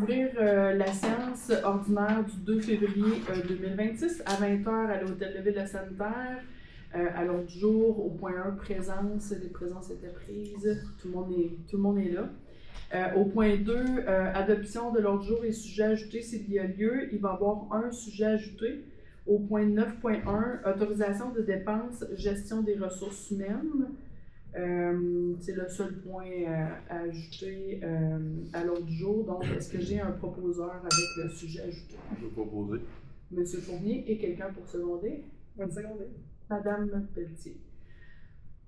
ouvrir la séance ordinaire du 2 février 2026 à 20h à l'Hôtel de Ville de Sanitaire. À l'ordre du jour, au point 1, présence, les présences étaient prises, tout le monde est là. Au point 2, adoption de l'ordre du jour et sujets ajoutés s'il y a lieu. Il va y avoir un sujet ajouté. Au point 9.1, autorisation de dépenses, gestion des ressources humaines. C'est le seul point à ajouter à l'ordre du jour. Donc, est-ce que j'ai un proposeur avec le sujet ajouté? Je vais proposer. Monsieur Fournier et quelqu'un pour seconder? Bonne seconde. Madame Pelletier.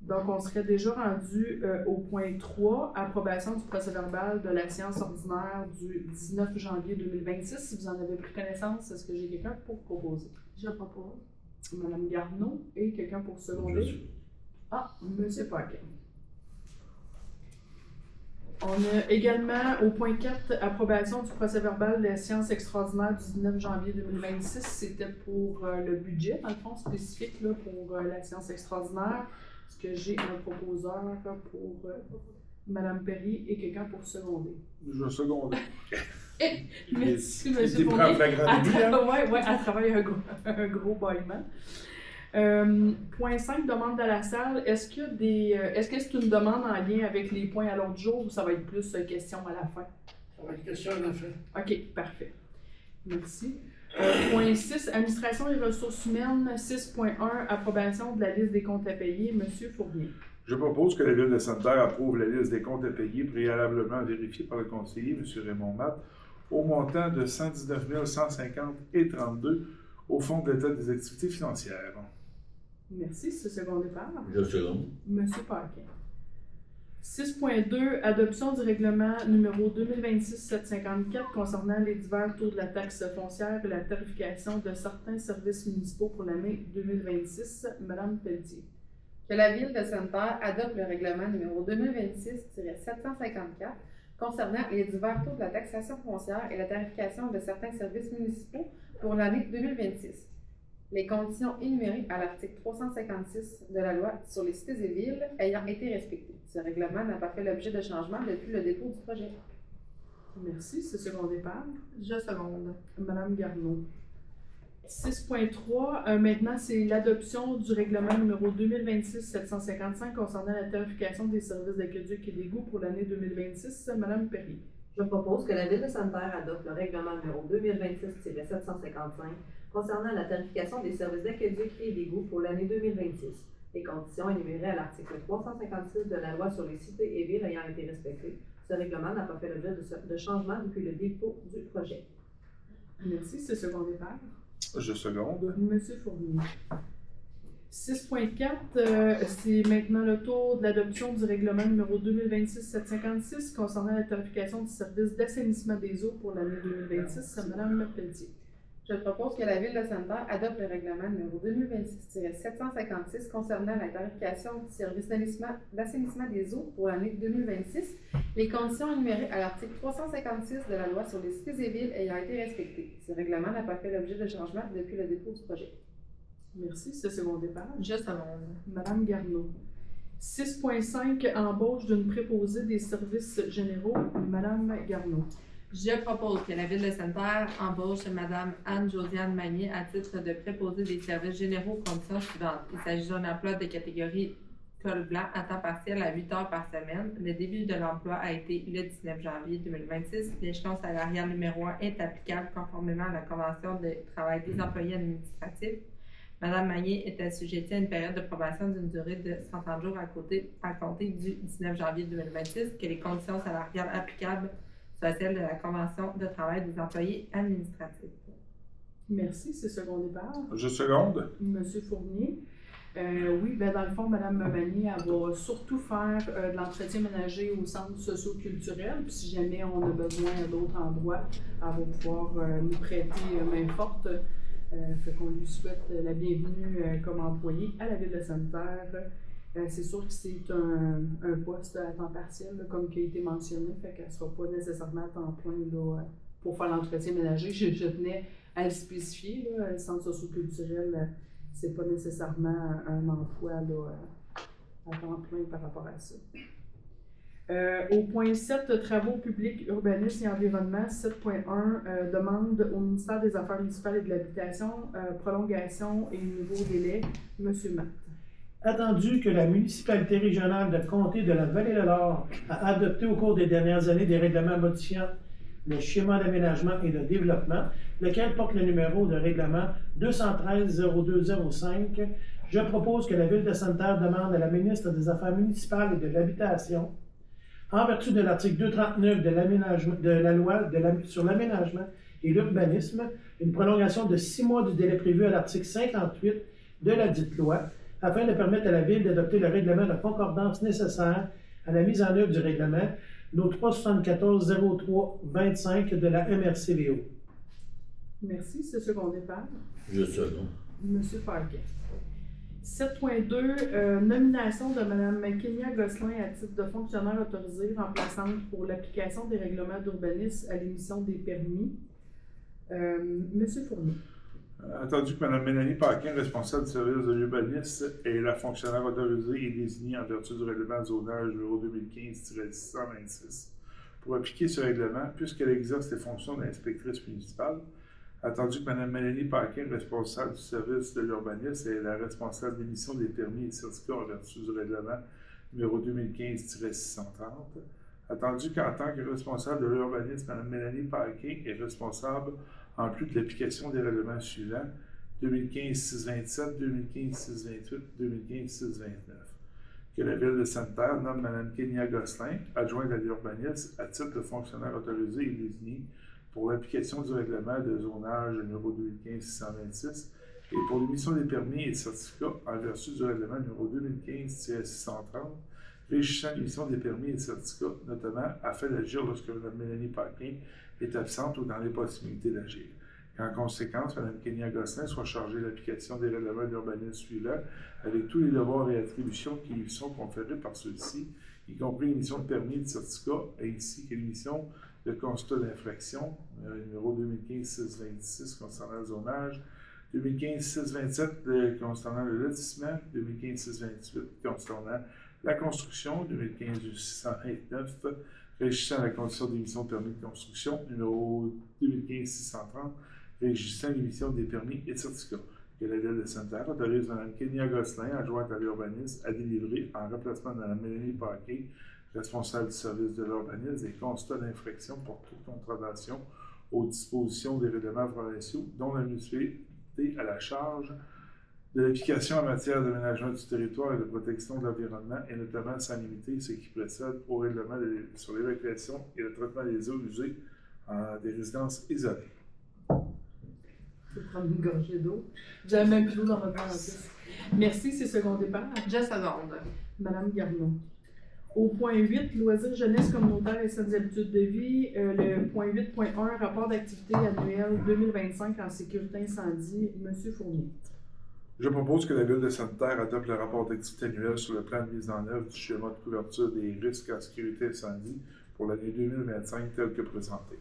Donc, on serait déjà rendu au point 3, approbation du procès-verbal de la séance ordinaire du 19 janvier 2026. Si vous en avez pris connaissance, est-ce que j'ai quelqu'un pour proposer? Je propose. Madame Garneau et quelqu'un pour seconder? Ah, Monsieur Paquet. On a également au point 4, approbation du procès-verbal de la séance extraordinaire du 19 janvier 2026. C'était pour le budget, dans le fond, spécifique là, pour la séance extraordinaire. Est-ce que j'ai un proposeur pour Mme Perry et quelqu'un pour seconder? Je vais seconder. Merci, M. Il Fournier. Fournier. À travers un gros bâillement. Point 5, demande de la salle. Est-ce que c'est une demande en lien avec les points à l'ordre du jour ou ça va être plus question à la fin? Ça va être question à la fin. OK, parfait. Merci. Point 6, administration et ressources humaines. 6.1, approbation de la liste des comptes à payer. Monsieur Fournier. Je propose que la Ville de Sainte-Terre approuve la liste des comptes à payer préalablement vérifiée par le conseiller, M. Raymond Matt, au montant de 119 150 et 32 au Fonds de l'État des activités financières. Merci, c'est secondé par Je seconde. Monsieur Paquin. 6.2, adoption du règlement numéro 2026-754 concernant les divers taux de la taxe foncière et la tarification de certains services municipaux pour l'année 2026. Madame Pelletier. Que la Ville de Sainte-Terre adopte le règlement numéro 2026-754 concernant les divers taux de la taxation foncière et la tarification de certains services municipaux pour l'année 2026. Les conditions énumérées à l'article 356 de la loi sur les cités et villes ayant été respectées. Ce règlement n'a pas fait l'objet de changement depuis le dépôt du projet. Merci, c'est secondé par Je seconde. Madame Garneau. 6.3, maintenant c'est l'adoption du règlement numéro 2026-755 concernant la tarification des services d'aqueduc et d'égouts pour l'année 2026. Madame Perry. Je propose que la Ville de Sainte-Terre adopte le règlement numéro 2026-755 concernant la tarification des services d'aqueduc et d'égouts pour l'année 2026. Les conditions énumérées à l'article 356 de la loi sur les cités et villes ayant été respectées, ce règlement n'a pas fait l'objet de changement depuis le dépôt du projet. Merci, c'est secondé par Je seconde. Monsieur Fournier. 6.4, c'est maintenant le tour de l'adoption du règlement numéro 2026-756 concernant la tarification du service d'assainissement des eaux pour l'année 2026. Madame Pelletier. Je propose que la Ville de Sainte-Terre adopte le règlement numéro 2026-756 concernant la tarification du service d'assainissement des eaux pour l'année 2026. Les conditions énumérées à l'article 356 de la loi sur les cités et villes ayant été respectées. Ce règlement n'a pas fait l'objet de changement depuis le dépôt du projet. Merci, c'est secondé par Je seconde. Madame Garneau. 6.5, embauche d'une préposée des services généraux. Madame Garneau. Je propose que la Ville de Sainte-Terre embauche Mme Anne-Josiane Magnier à titre de préposée des services généraux aux conditions suivantes. Il s'agit d'un emploi de catégorie col blanc à temps partiel à 8 heures par semaine. Le début de l'emploi a été le 19 janvier 2026. L'échelon salarial numéro 1 est applicable conformément à la Convention de travail des employés administratifs. Mme Magnier est assujettie à une période de probation d'une durée de 130 jours à compter du 19 janvier 2026, que les conditions salariales applicables soit celle de la Convention de travail des employés administratifs. Merci, c'est secondé par Je seconde. Monsieur Fournier. Oui, ben dans le fond, Mme Magnier, elle va surtout faire de l'entretien ménager au centre socio-culturel. Puis si jamais on a besoin d'autres endroits, elle va pouvoir nous prêter main forte. Fait qu'on lui souhaite la bienvenue comme employée à la Ville de Sainte-Terre. C'est sûr que c'est un poste à temps partiel, là, comme qui a été mentionné, fait qu'elle ne sera pas nécessairement à temps plein là, pour faire l'entretien ménager. Je tenais à le spécifier, là, le centre socio-culturel, c'est pas nécessairement un emploi là, à temps plein par rapport à ça. Au point 7, travaux publics, urbanisme et environnement, 7.1, demande au ministère des Affaires municipales et de l'Habitation, prolongation et nouveau délai. Monsieur Matt. Attendu que la municipalité régionale de comté de la Vallée-de-l'Or a adopté au cours des dernières années des règlements modifiant le schéma d'aménagement et de développement, lequel porte le numéro de règlement 213-0205, je propose que la Ville de Sainte-Terre demande à la ministre des Affaires municipales et de l'Habitation, en vertu de l'article 239 de la loi sur l'aménagement et l'urbanisme, une prolongation de 6 mois du délai prévu à l'article 58 de la dite loi, afin de permettre à la Ville d'adopter le règlement de concordance nécessaire à la mise en œuvre du règlement No 374-03-25 de la MRCVO. Merci. C'est second départ. Je second. Monsieur Parquet. 7.2, nomination de Mme Kenya Gosselin à titre de fonctionnaire autorisé remplaçante pour l'application des règlements d'urbanisme à l'émission des permis. Monsieur Fournier. Attendu que Mme Mélanie Paquin, responsable du service de l'urbanisme, est la fonctionnaire autorisée et désignée en vertu du règlement de zonage numéro 2015-626 pour appliquer ce règlement, puisqu'elle exerce les fonctions d'inspectrice municipale. Attendu que Mme Mélanie Paquin, responsable du service de l'urbanisme, est la responsable d'émission des permis et certificats en vertu du règlement numéro 2015-630. Attendu qu'en tant que responsable de l'urbanisme, Mme Mélanie Paquin est responsable en plus de l'application des règlements suivants 2015-627, 2015-628, 2015-629. Que la Ville de Sainte-Terre nomme Mme Kenya Gosselin, adjointe à l'urbanisme, à titre de fonctionnaire autorisé et désigné pour l'application du règlement de zonage numéro 2015-626 et pour l'émission des permis et certificats en vertu du règlement numéro 2015-630, régissant l'émission des permis et certificats, notamment afin d'agir lorsque Mme Mélanie Paquin est absente ou dans les possibilités d'agir. Qu'en conséquence, Mme Kenya Gosselin soit chargée de l'application des règlements d'urbanisme suivants avec tous les devoirs et attributions qui lui sont conférés par ceux-ci, y compris l'émission de permis et de certificats, ainsi que l'émission de constat d'infraction, numéro 2015-626 concernant le zonage, 2015-627 concernant le lotissement, 2015-628 concernant la construction, 2015-629 régissant la condition d'émission de permis de construction, numéro 2015-630 régissant l'émission des permis et certificats. Que la Ville de Sainte-Terre autorise Mme Kenya Gosselin, adjointe à l'urbanisme, à délivrer en remplacement de Mme Mélanie Paquin, responsable du service de l'urbanisme, des constats d'infraction pour toute contravention aux dispositions des règlements provinciaux dont la municipalité a la charge de l'application en matière d'aménagement du territoire et de protection de l'environnement, et notamment sans limiter ce qui précède au règlement sur l'évacuation et le traitement des eaux usées des résidences isolées. Je vais prendre une gorgée d'eau. J'avais même plus d'eau dans ma verre en plus. Merci, c'est second départ. Je seconde. Madame Garneau. Au point 8, loisirs jeunesse communautaire et saines habitudes de vie, le point 8.1, rapport d'activité annuel 2025 en sécurité incendie, Monsieur Fournier. Je propose que la Ville de Sainte-Terre adopte le rapport d'activité annuel sur le plan de mise en œuvre du schéma de couverture des risques en sécurité incendie pour l'année 2025 tel que présenté.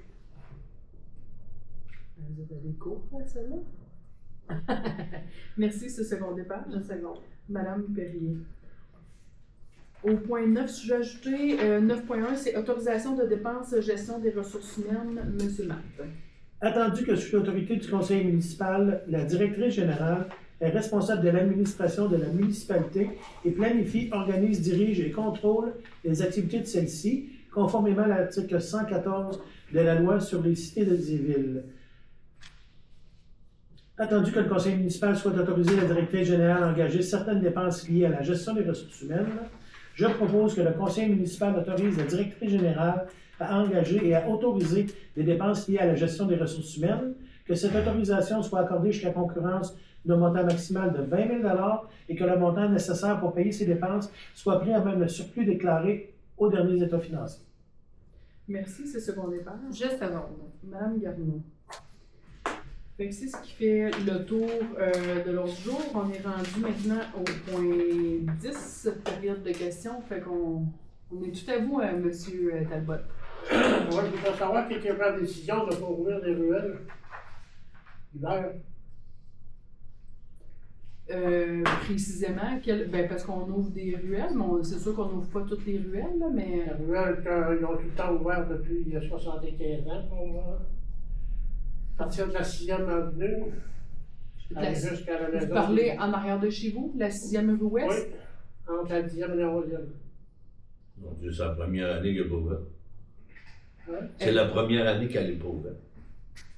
Vous avez l'écho à celle-là? Merci, c'est second départ. Je seconde. Madame Perrier. Au point 9, sujet ajouté, 9.1, c'est autorisation de dépenses gestion des ressources humaines, Monsieur Matt. Attendu que sous l'autorité du conseil municipal, la directrice générale est responsable de l'administration de la municipalité et planifie, organise, dirige et contrôle les activités de celle-ci, conformément à l'article 114 de la loi sur les cités des villes. Attendu que le conseil municipal soit autorisé la directrice générale à engager certaines dépenses liées à la gestion des ressources humaines, je propose que le conseil municipal autorise la directrice générale à engager et à autoriser des dépenses liées à la gestion des ressources humaines, que cette autorisation soit accordée jusqu'à concurrence d'un montant maximal de 20 000 $ et que le montant nécessaire pour payer ces dépenses soit pris à même le surplus déclaré aux derniers états financiers. Merci, c'est second départ. Je seconde. Madame Garneau. Fait que c'est ce qui fait le tour de l'ordre du jour. On est rendu maintenant au point 10, période de questions. Fait qu'on est tout à vous, Monsieur Talbot. Moi, je voudrais savoir qui a pris la décision de ne pas ouvrir les ruelles l'hiver. précisément, parce qu'on ouvre des ruelles, mais c'est sûr qu'on n'ouvre pas toutes les ruelles, là, mais... Les ruelles, ils ont tout le temps ouvert depuis 75 ans pour moi. À partir de la 6e avenue, jusqu'à la maison. Vous parlez en arrière de chez vous, la 6e rue Ouest? Oui, entre la 10e et la 11e. Mon Dieu, c'est la première année qu'elle n'est pas ouverte. Ouais. C'est la première année qu'elle n'est pas ouverte.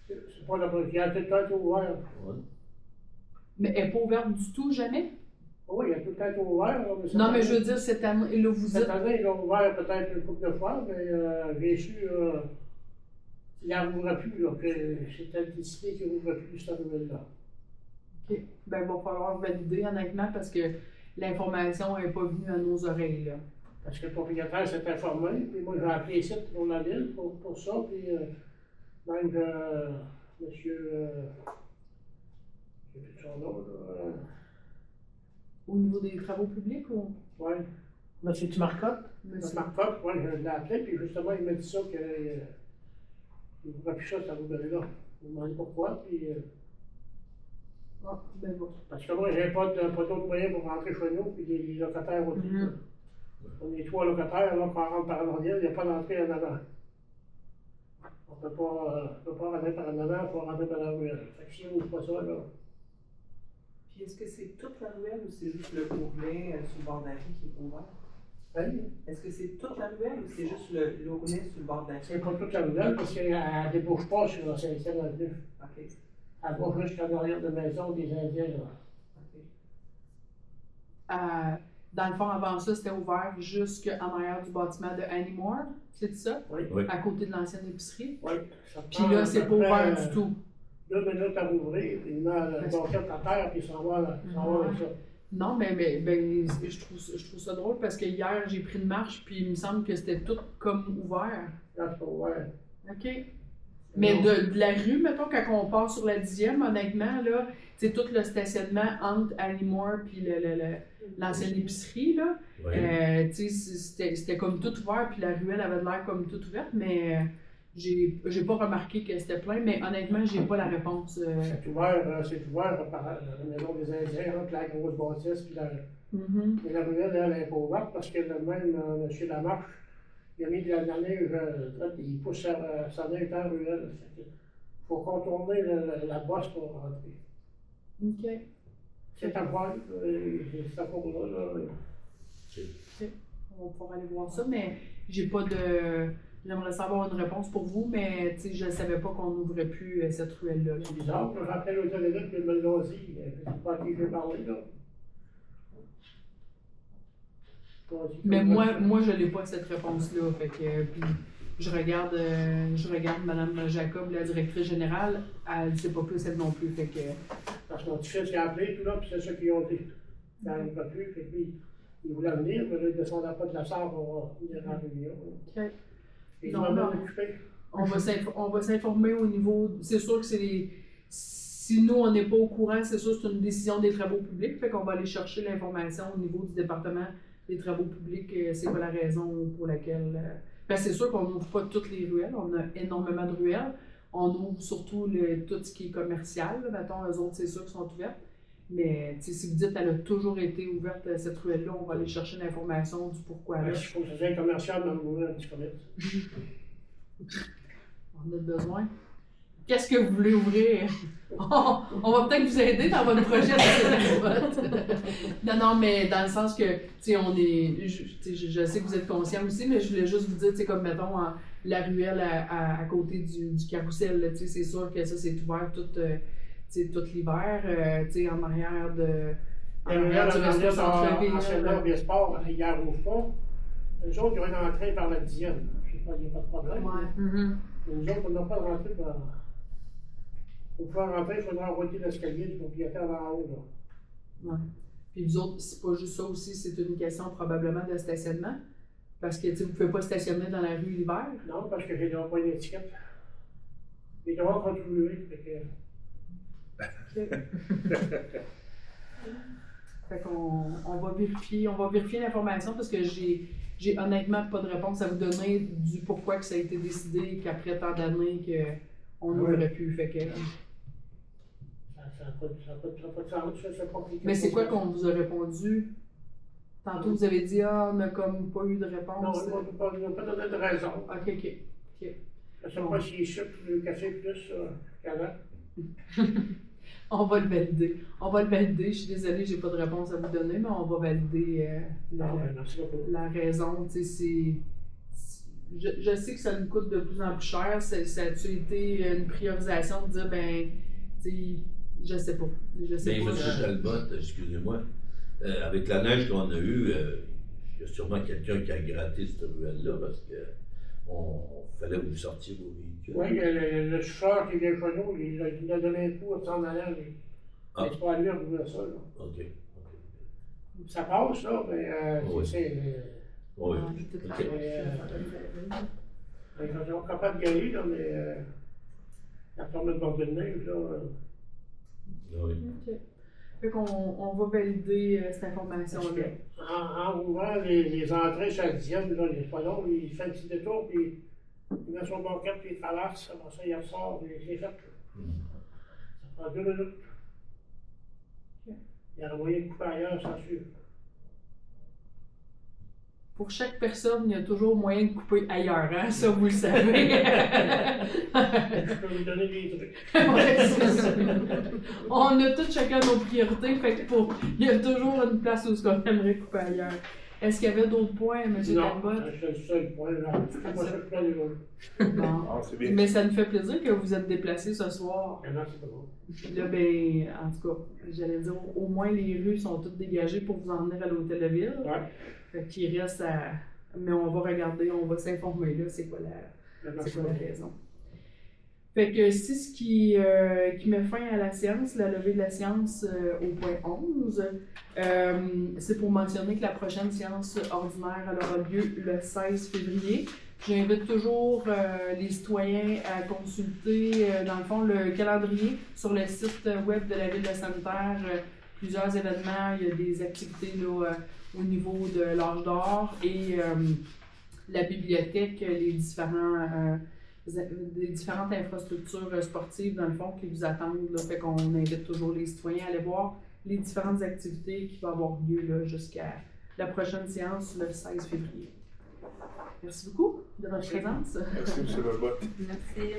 C'est pas la première, il a tout le temps été ouvert. Ouais. Mais elle n'est pas ouverte du tout, jamais? Oui, il a tout le temps été ouvert. Non, mais je veux dire, cette année, là, vous Cette dites... année, ils l'ont ouvert peut-être une couple de fois, mais j'ai su qu'il n'en ouvrait plus, là, que c'était décidé qu'il n'ouvrait plus cette ruelle-là. OK. Ben, il va falloir valider, honnêtement, parce que l'information n'est pas venue à nos oreilles, là. Parce que le propriétaire s'est informé, puis moi j'ai appelé ici pour la ville pour ça, puis même monsieur, j'ai plus son nom, là. Au niveau des travaux publics, ou? Oui, Monsieur Marcotte? Monsieur... Marcotte, oui, je l'ai appelé, puis justement il m'a dit ça qu'il ne voudrait plus ça, cette ruelle-là. Il m'a demandé pourquoi, puis. Ah, ben bon. Parce que moi, j'ai pas d'autre moyen pour rentrer chez nous, puis les locataires aussi. Mhm. On est 3 locataires, là, quand on rentre par en arrière, il n'y a pas d'entrée en avant. On ne peut pas rentrer par en avant, il faut rentrer par la ruelle. Fait que si on n'ouvre pas ça, là. Puis est-ce que c'est toute la ruelle ou c'est juste le ourlet sur le bord de la rue qui est ouvert? Hein? Est-ce que c'est toute la ruelle ou c'est juste l'ourlet sur le bord de la rue? C'est pas toute la ruelle parce qu'elle ne débouche pas sur la 5e avenue. OK. Elle va jusqu'en arrière de la maison des Indiens, là. OK. Dans le fond, avant ça, c'était ouvert jusqu'en arrière du bâtiment de Annie Moore, c'est ça? Oui. Oui. À côté de l'ancienne épicerie. Oui. Ça Puis prend là, à c'est peu pas près, ouvert du tout. 2 minutes à rouvrir, puis il met le banquette à terre, puis il s'en va avec ça. Non, mais je trouve ça drôle parce que hier, j'ai pris une marche, puis il me semble que c'était tout comme ouvert. Là, c'est pas ouvert. OK. Mais de la rue, mettons, quand on part sur la 10e, honnêtement, là, c'est tout le stationnement entre Annie Moore puis l'ancienne épicerie, là. Oui. Tu sais, c'était comme tout ouvert, puis la ruelle avait l'air comme toute ouverte, mais j'ai pas remarqué que c'était plein, mais honnêtement, j'ai pas la réponse. C'est ouvert par la maison des Indiens, entre la grosse bâtisse puis la, Mhm. et la ruelle, elle est pas ouverte parce que le même M. Lamarche, il a mis de la neige, il pousse sa neige dans la ruelle. Il faut contourner la bosse pour rentrer. OK. C'est à voir, c'est à pour là. On va pouvoir aller voir ça, mais j'ai pas de. J'aimerais savoir une réponse pour vous, mais tu sais, je ne savais pas qu'on n'ouvrait plus cette ruelle-là. C'est bizarre, quand j'appelle l'hôtel de ville, puis ils me l'ont dit. Je ne sais pas à qui je vais parler, là. Mais moi je n'ai pas cette réponse-là. Fait que, puis je regarde Mme Jacob, la directrice générale, elle ne sait pas plus elle non plus. Fait que, Parce que mon petit-fils a appelé, tout là, puis c'est ça qu'ils ont dit. Quand il n'a pas pu, fait que lui, il voulait venir, mais là, il ne descendait pas de la salle pour venir en réunion. OK. Et Non, il m'a non. même occupé. On va s'informer au niveau. C'est sûr que c'est les. Si nous, on n'est pas au courant, c'est sûr que c'est une décision des travaux publics. Fait qu'on va aller chercher l'information au niveau du département des travaux publics. C'est quoi la raison pour laquelle. Ben, c'est sûr qu'on n'ouvre pas toutes les ruelles. On a énormément de ruelles. On ouvre surtout tout ce qui est commercial. Là. Mettons, eux autres, c'est sûr qu'ils sont ouvertes. Mais si vous dites qu'elle a toujours été ouverte, cette ruelle-là, on va aller chercher l'information du pourquoi. Là. Il faut que ce soit un commercial, même ouvrir un petit commerce. On a besoin. Qu'est-ce que vous voulez ouvrir? On va peut-être vous aider dans votre projet de vote. Non, mais dans le sens que, tu sais, on est. Je sais que vous êtes conscient aussi, mais je voulais juste vous dire, tu sais, comme mettons, la ruelle à côté du carrousel, tu sais, c'est sûr que ça, c'est ouvert tout l'hiver, tu sais, en arrière de. Les ruelles, du en resto arrière, centre-ville. anciennement, des sports, ils n'en ouvrent pas. Eux autres, ils ont une entrée par la 10e. Je sais pas, il n'y a pas de problème. Ouais. Mhm. Mais nous autres, on n'a pas de rentrée par. Pour pouvoir rentrer, il faudra envoyer l'escalier du propriétaire en haut, là. Ouais. Puis vous autres, c'est pas juste ça aussi, c'est une question probablement de stationnement. Parce que tu sais, vous ne pouvez pas stationner dans la rue l'hiver. Non, parce que j'ai déjà pas une étiquette. Les droits contribués, fait que. Fait qu'on on va vérifier l'information parce que j'ai honnêtement pas de réponse à vous donner du pourquoi que ça a été décidé qu'après tant d'années qu'on n'ouvrait plus. Fait que. Ça n'a pas de sens, ça, c'est compliqué. Mais c'est quoi qu'on vous a répondu? Tantôt, vous avez dit, ah, on n'a comme pas eu de Non, réponse. on n'a pas donné de raison. Ok. Je ne sais pas s'il est sûr que le café plus qu'avant. On va le valider. Je suis désolée, j'ai pas de réponse à vous donner, mais on va valider Merci beaucoup. la raison. Tu sais, je sais que ça nous coûte de plus en plus cher. Ça a-tu été une priorisation de dire, ben, tu sais, je sais pas. Mais M. Talbot, excusez-moi, avec la neige qu'on a eue, il y a sûrement quelqu'un qui a gratté cette ruelle-là parce que fallait vous sortir vos véhicules. Oui, le chauffeur qui vient chez nous, il a donné un coup en s'en allant. Il n'est pas allé ouvrir ça. Là. OK. Ça passe, là, mais Oui. c'est. Oui. Ils sont capables d'y aller, là, mais la tournée de bord de neige, là. Oui. OK. Fait qu'on va valider cette information-là. En ouvrant les entrées sur la 10e, là, il n'est pas long, il fait un petit détour, puis il met son banquette, puis il traverse, après ça, il ressort, puis c'est fait. Ça prend 2 minutes. Il y a un moyen de couper ailleurs, sans sûr. Pour chaque personne, il y a toujours moyen de couper ailleurs, hein? Ça, vous le savez. Je peux vous donner des trucs. Ouais, c'est ça. On a tous chacun nos priorités, fait que il y a toujours une place où on aimerait couper ailleurs. Est-ce qu'il y avait d'autres points, M. Talbot? Non, c'est le seul point, là. C'est pas ça que les autres. Bon. Ah, c'est bien. Mais ça nous fait plaisir que vous êtes déplacés ce soir. Non, c'est pas bon. Puis là, ben, en tout cas, j'allais dire, au moins les rues sont toutes dégagées pour vous emmener à l'hôtel de ville. Ouais. Fait qu'il reste à. Mais on va regarder, on va s'informer là, c'est quoi la raison. Fait que c'est ce qui met fin à la séance, la levée de la séance au point 11. C'est pour mentionner que la prochaine séance ordinaire elle aura lieu le 16 février. J'invite toujours les citoyens à consulter, dans le fond, le calendrier sur le site web de la Ville de Sainte-Terre. Plusieurs événements, il y a des activités là, au niveau de l'âge d'or et la bibliothèque, les différentes infrastructures sportives, dans le fond, qui vous attendent. Là, fait qu'on invite toujours les citoyens à aller voir les différentes activités qui vont avoir lieu là, jusqu'à la prochaine séance le 16 février. Merci beaucoup de votre présence. Merci, M. Talbot. Merci.